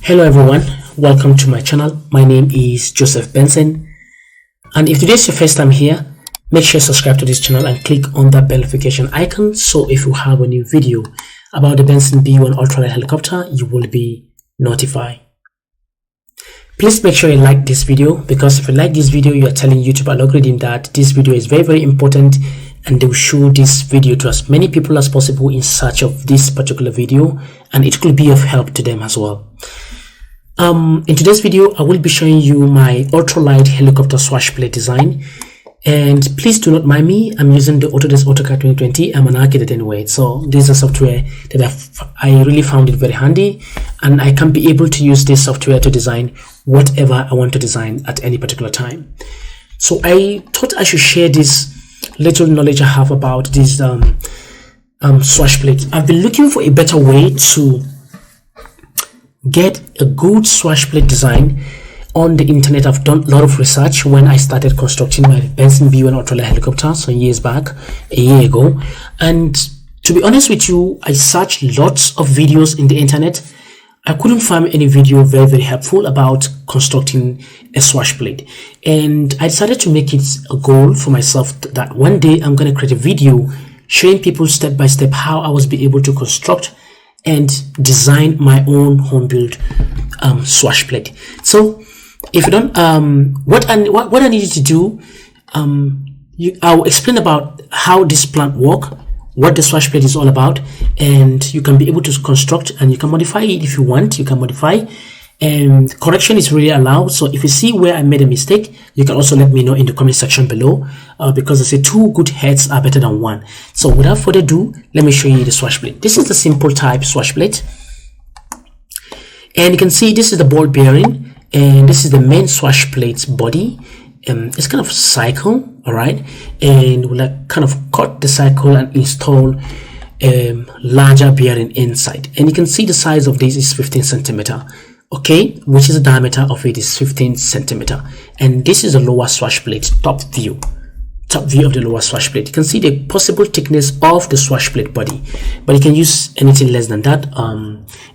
Hello everyone, welcome to my channel. My name is Joseph Benson, and if today is your first time here, make sure you subscribe to this channel and click on that bell notification icon, so if you have a new video about the Benson B1 Ultralight helicopter, you will be notified. Please make sure you like this video, because if you like this video, you are telling YouTube algorithm that this video is very important, and they will show this video to as many people as possible in search of this particular video, and it could be of help to them as well. In today's video, I will be showing you my ultralight helicopter swash plate design, and please do not mind me. I'm using the Autodesk AutoCAD 2020. I'm an architect anyway, so this is a software that I really found it very handy, and I can be able to use this software to design whatever I want to design at any particular time. So I thought I should share this little knowledge I have about this swash plate. I've been looking for a better way to get a good swash plate design on the internet. I've done a lot of research when I started constructing my Benson B1 Ultralight helicopter some years back, a year ago, and to be honest with you, I searched lots of videos in the internet. I couldn't find any video very helpful about constructing a swash plate, and I decided to make it a goal for myself that one day I'm going to create a video showing people step by step how I was be able to construct and design my own home-built swash plate. So if you don't what I need you to do, I'll explain about how this plant work, what the swash plate is all about, and you can be able to construct, and you can modify it if you want. You can modify, and correction is really allowed. So if you see where I made a mistake, you can also let me know in the comment section below, because I say two good heads are better than one. So without further ado, let me show you the swash plate. This is the simple type swash plate, and you can see this is the ball bearing, and this is the main swash plate body. It's kind of cycle, all right, and we'll kind of cut the cycle and install larger bearing inside, and you can see the size of this is 15 centimeter, okay, which is the diameter of it is 15 centimeter, and this is the lower swash plate top view of the lower swash plate. You can see the possible thickness of the swash plate body, but you can use anything less than that.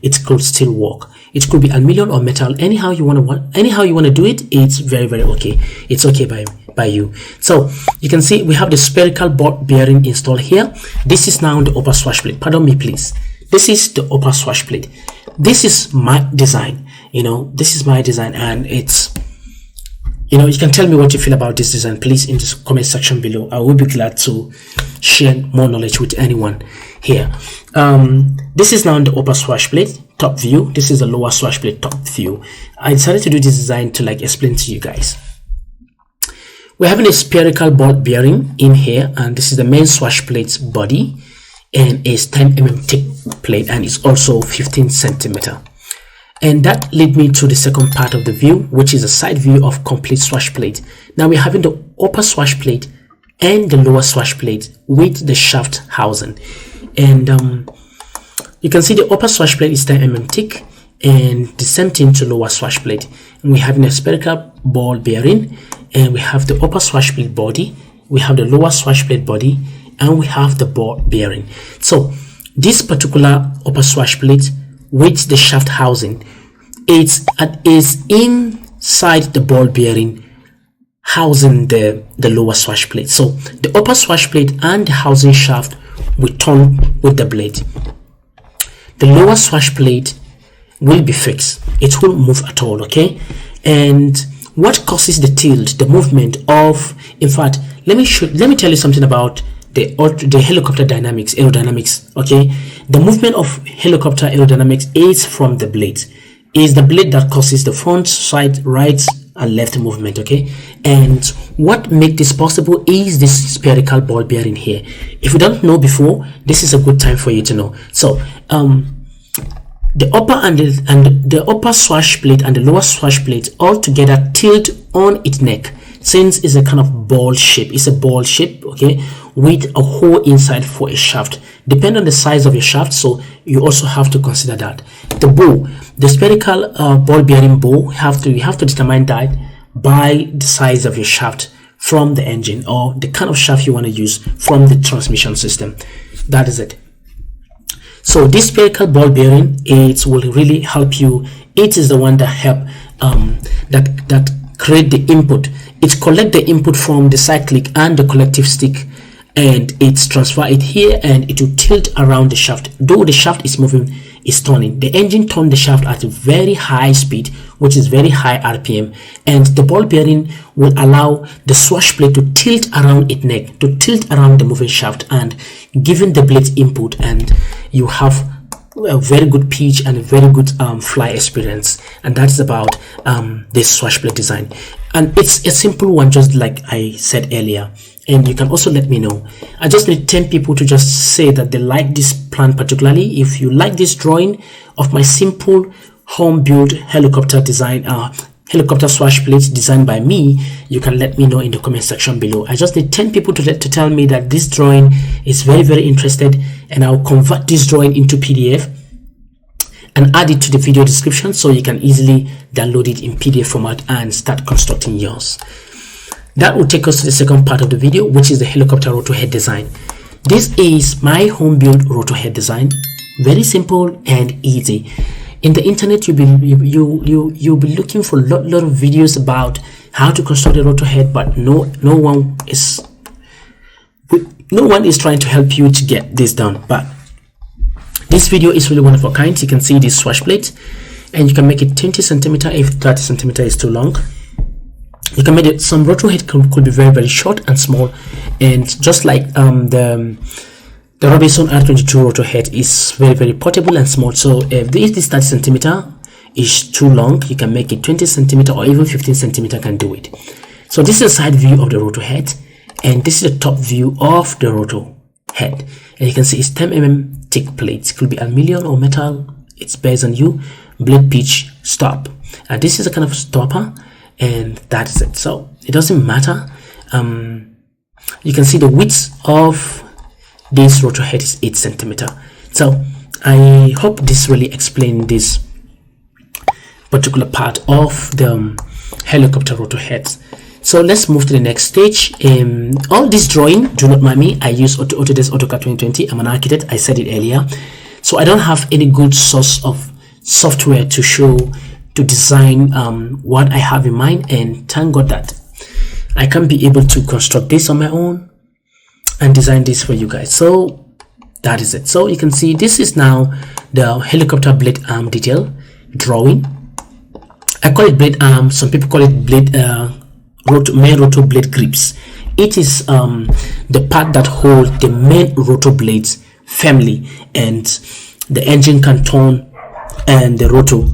It could still work. It could be aluminum or metal, anyhow you want to do it. It's very okay. It's okay by you. So you can see we have the spherical ball bearing installed here. This is now the upper swash plate. Pardon me please, this is the upper swash plate. This is my design, this is my design, and it's, you can tell me what you feel about this design, please, in the comment section below. I will be glad to share more knowledge with anyone here. This is now the upper swash plate top view. This is the lower swash plate top view. I decided to do this design to explain to you guys. We're having a spherical ball bearing in here, and this is the main swash plate's body, and it's 10 mm thick plate, and it's also 15 centimeter. And that led me to the second part of the view, which is a side view of complete swash plate. Now we're having the upper swash plate and the lower swash plate with the shaft housing, and you can see the upper swash plate is 10 mm thick, and the same thing to lower swash plate. And we're having a spherical ball bearing, and we have the upper swash plate body, we have the lower swash plate body, and we have the ball bearing. So this particular upper swash plate with the shaft housing, it is inside the ball bearing housing the lower swash plate. So the upper swash plate and the housing shaft will turn with the blade. The lower swash plate will be fixed. It won't move at all, okay? And what causes the tilt, the movement of, in fact, let me tell you something about the helicopter aerodynamics, okay? The movement of helicopter aerodynamics is from the blade. Is the blade that causes the front, side, right and left movement, okay? And what makes this possible is this spherical ball bearing here. If you don't know before, this is a good time for you to know. So the upper swash plate and the lower swash plate all together tilt on its neck, since it's a kind of ball shape. It's a ball shape, okay, with a hole inside for a shaft. Depending on the size of your shaft, so you also have to consider that. The bow, the spherical ball bearing bow, you have to determine that by the size of your shaft from the engine, or the kind of shaft you want to use from the transmission system. That is it. So this spherical ball bearing, it will really help you it is the one that help that create the input. It collect the input from the cyclic and the collective stick, and it's transfer it here, and it will tilt around the shaft. Though the shaft is moving, is turning. The engine turn the shaft at a very high speed, which is very high RPM, and the ball bearing will allow the swash plate to tilt around its neck, to tilt around the moving shaft, and giving the blade input, and you have a very good pitch and a very good fly experience. And that's about this swash plate design, and it's a simple one, just like I said earlier. And you can also let me know. I just need 10 people to just say that they like this plan particularly. If you like this drawing of my simple home built helicopter design, helicopter swash plates designed by me, you can let me know in the comment section below. I just need 10 people to tell me that this drawing is very, very interested, and I'll convert this drawing into PDF and add it to the video description, so you can easily download it in PDF format and start constructing yours. That will take us to the second part of the video, which is the helicopter rotor head design. This is my home built rotor head design. Very simple and easy. In the internet, you'll be looking for a lot of videos about how to construct a rotor head, but no one is trying to help you to get this done. But this video is really one of a kind. You can see this swash plate, and you can make it 20 centimeter if 30 centimeter is too long. You can make it, some rotor head could be very, very short and small, and just like the Robinson R22 rotor head is very, very portable and small. So if this 30 centimeter is too long, you can make it 20 centimeter or even 15 centimeter can do it. So this is a side view of the rotor head, and this is the top view of the rotor head, and you can see it's 10 mm thick plates. It could be aluminum or metal, it's based on you. Blade pitch stop, and this is a kind of stopper, and that's it. So it doesn't matter. You can see the width of this rotor head is 8 centimeter. So I hope this really explained this particular part of the helicopter rotor heads. So let's move to the next stage. All this drawing, do not mind me, I use Autodesk AutoCAD 2020. I'm an architect, I said it earlier, so I don't have any good source of software to show, to design what I have in mind, and thank God that I can be able to construct this on my own and design this for you guys. So that is it. So you can see this is now the helicopter blade arm detail drawing. I call it blade arm, some people call it blade main rotor blade grips. It is the part that holds the main rotor blades firmly, and the engine can turn and the rotor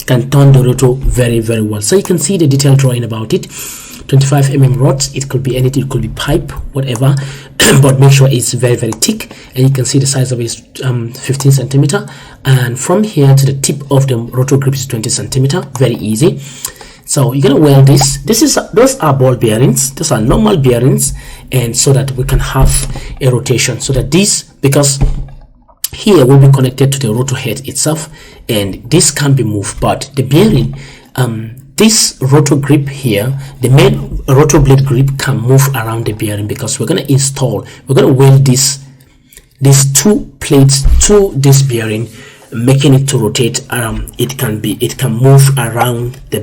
can turn the rotor very, very well. So you can see the detailed drawing about it. 25 mm rods, it could be anything, it could be pipe, whatever, but make sure it's very, very thick, and you can see the size of it is 15 centimeter, and from here to the tip of the rotor grip is 20 centimeter. Very easy. So you're gonna weld this. Those are ball bearings, those are normal bearings, and so that we can have a rotation, so that this, because here will be connected to the rotor head itself, and this can be moved, but the bearing, this rotor grip here, the main rotor blade grip, can move around the bearing, because we're going to weld these two plates to this bearing, making it to rotate. It can move around the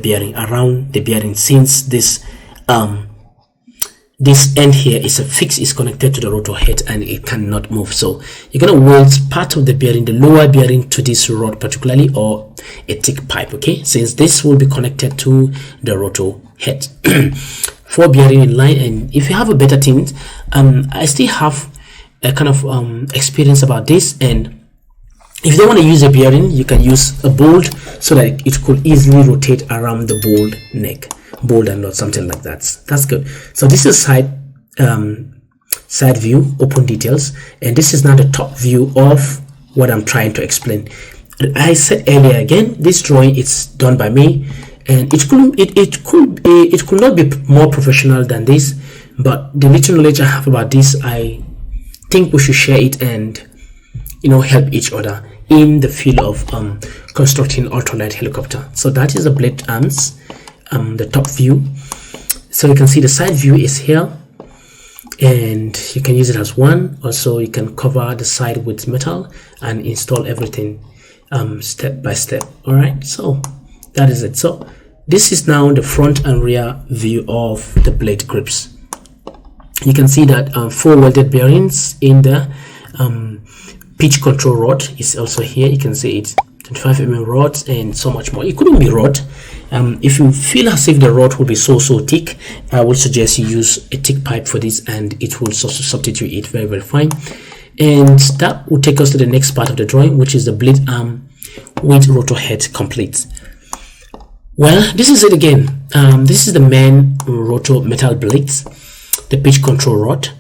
bearing, since this end here is is connected to the rotor head, and it cannot move. So you're going to weld part of the bearing, the lower bearing, to this rod particularly, or a thick pipe, okay, since this will be connected to the rotor head. 4 bearing in line. And if you have a better thing, I still have a kind of experience about this, and if you don't want to use a bearing, you can use a bolt, so that it could easily rotate around the bolt neck, bolt and not something like that. That's good. So this is side view, open details, and this is now the top view of what I'm trying to explain. I said earlier, again, this drawing is done by me, and it could not be more professional than this, but the little knowledge I have about this, I think we should share it and help each other in the field of constructing ultralight helicopter. So that is the blade arms, the top view. So you can see the side view is here, and you can use it as one. Also, you can cover the side with metal and install everything step by step. All right, so that is it. So this is now the front and rear view of the blade grips. You can see that 4 welded bearings in the pitch control rod is also here. You can see it's 25 mm rods and so much more. It couldn't be rod. If you feel as if the rod will be so thick, I would suggest you use a thick pipe for this, and it will substitute it very fine. And that will take us to the next part of the drawing, which is the blade arm with rotor head complete. Well, this is it again. This is the main rotor metal blades, the pitch control rod,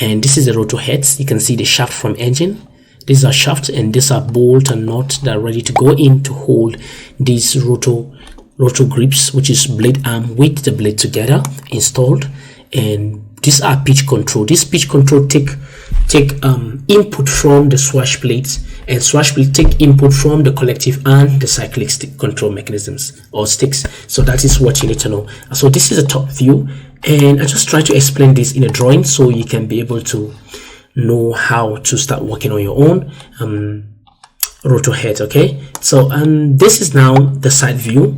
and this is the rotor heads. You can see the shaft from engine. These are shafts, and these are bolt and nuts that are ready to go in to hold these rotor grips, which is blade arm with the blade together installed. And these are pitch control. This pitch control take input from the swash plates, and swash plate take input from the collective and the cyclic stick control mechanisms or sticks. So that is what you need to know. So this is a top view, and I just try to explain this in a drawing so you can be able to know how to start working on your own rotor head. Okay, so this is now the side view,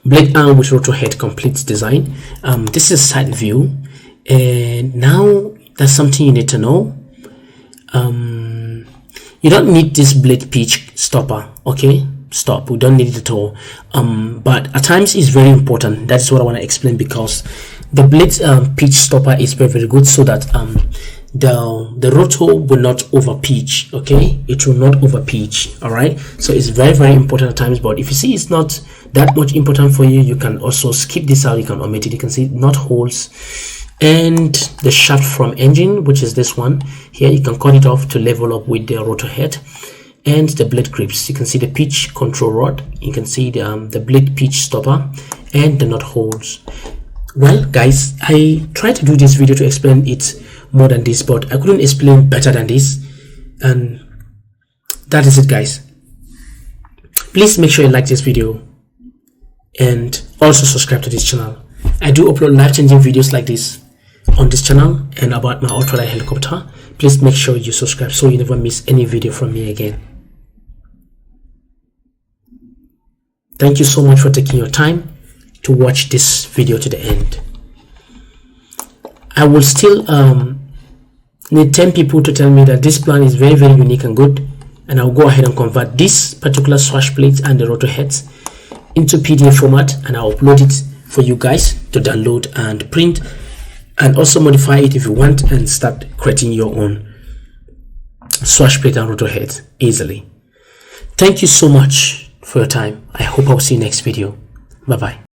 blade arm with rotor head complete design. This is side view, and now that's something you need to know. You don't need this blade pitch stopper. Okay, stop, we don't need it at all. But at times it's very important. That's what I want to explain, because the blade pitch stopper is very good, so that the rotor will not over pitch. Okay, it will not over pitch. All right, so it's very important at times. But if you see it's not that much important for you, you can also skip this out. You can omit it. You can see knot holes and the shaft from engine, which is this one here. You can cut it off to level up with the rotor head, and the blade grips. You can see the pitch control rod. You can see the blade pitch stopper and the knot holes. Well, guys, I tried to do this video to explain it more than this, but I couldn't explain better than this, and that is it, guys. Please make sure you like this video and also subscribe to this channel. I do upload life-changing videos like this on this channel and about my ultralight helicopter. Please make sure you subscribe so you never miss any video from me again. Thank you so much for taking your time to watch this video to the end. I will still need 10 people to tell me that this plan is very unique and good, and I'll go ahead and convert this particular swash plate and the rotor heads into PDF format, and I'll upload it for you guys to download and print, and also modify it if you want, and start creating your own swash plate and rotor heads easily. Thank you so much for your time. I hope I'll see you next video. Bye bye.